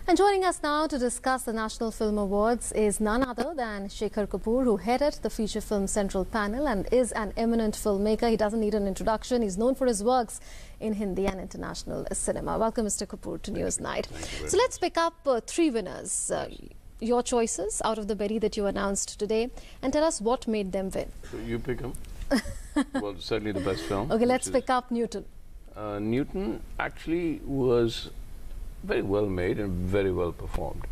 And joining us now to discuss the National Film Awards is none other than Shekhar Kapur, who headed the feature film central panel and is an eminent filmmaker. He doesn't need an introduction. He's known for his works in Hindi and international cinema. Welcome, Mr. Kapur, to News Night. So let's pick up three winners. Your choices out of the berry that you announced today, and tell us what made them win. So you pick them. Well, certainly the best film. Okay, let's pick up Newton. Newton actually was very well made and very well performed,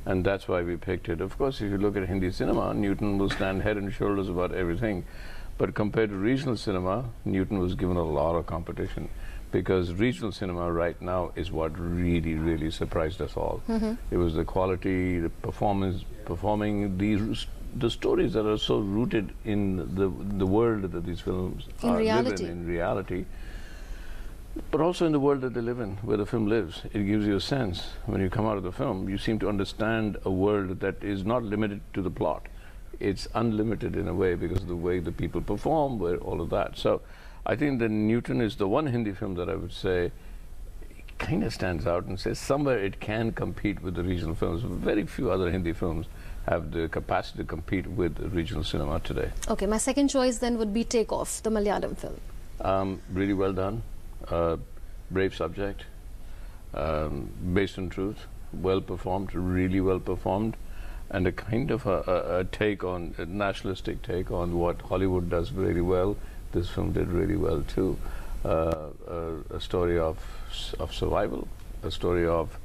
and that's why we picked it. Of course, if you look at Hindi cinema, Newton will stand head and shoulders about everything, but compared to regional cinema, Newton was given a lot of competition, because regional cinema right now is what really surprised us all. It was the quality, the performing the stories that are so rooted in the world that these films live in reality, but also in the world that they live in, where the film lives. It gives you a sense, when you come out of the film, you seem to understand a world that is not limited to the plot. It's unlimited in a way because of the way the people perform, all of that. So I think that Newton is the one Hindi film that I would say kind of stands out and says somewhere it can compete with the regional films. Very few other Hindi films have the capacity to compete with regional cinema today. Okay, my second choice then would be Take Off, the Malayalam film. Really well done. Brave subject, based on truth, well performed, really well performed, and a kind of a take on, a nationalistic take on what Hollywood does really well. This film did really well too. A story of survival, a story of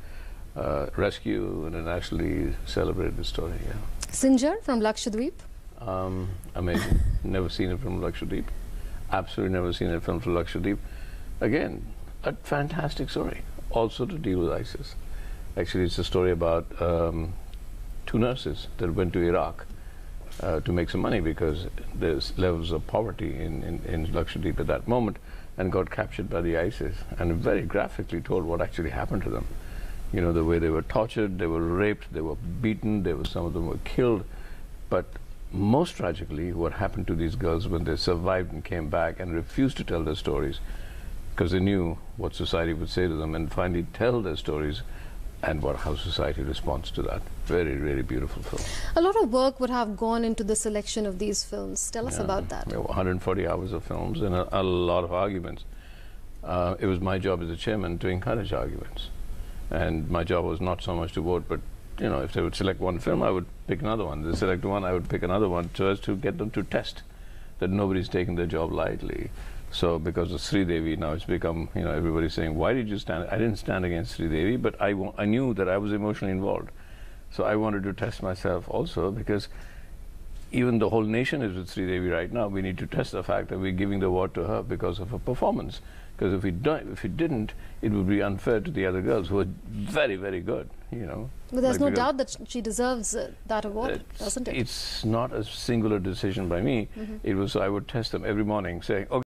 rescue, and a nationally celebrated story. Yeah. SINJAR from Lakshadweep. Amazing. Never seen it from Lakshadweep. Absolutely never seen a film from Lakshadweep. Again, a fantastic story, also to deal with ISIS. Actually, it's a story about two nurses that went to Iraq to make some money because there's levels of poverty in Lakshadweep at that moment, and got captured by the ISIS, and very graphically told what actually happened to them. You know, the way they were tortured, they were raped, they were beaten, some of them were killed. But most tragically, what happened to these girls when they survived and came back and refused to tell their stories, because they knew what society would say to them, and finally tell their stories, and how society responds to that. Very beautiful film. A lot of work would have gone into the selection of these films. Tell us about that. 140 hours of films and a lot of arguments. It was my job as a chairman to encourage arguments, and my job was not so much to vote, but you know, if they would select one film, I would pick another one. They select one, I would pick another one, so as to get them to test that nobody's taking their job lightly. So because of Sridevi, now it's become, you know, everybody's saying, why did you stand? I didn't stand against Sridevi, but I knew that I was emotionally involved. So I wanted to test myself also, because even the whole nation is with Sridevi right now. We need to test the fact that we're giving the award to her because of her performance. Because if we didn't, it would be unfair to the other girls who are very good, you know. But there's no doubt that she deserves that award, doesn't it? It's not a singular decision by me. It was, I would test them every morning saying, okay,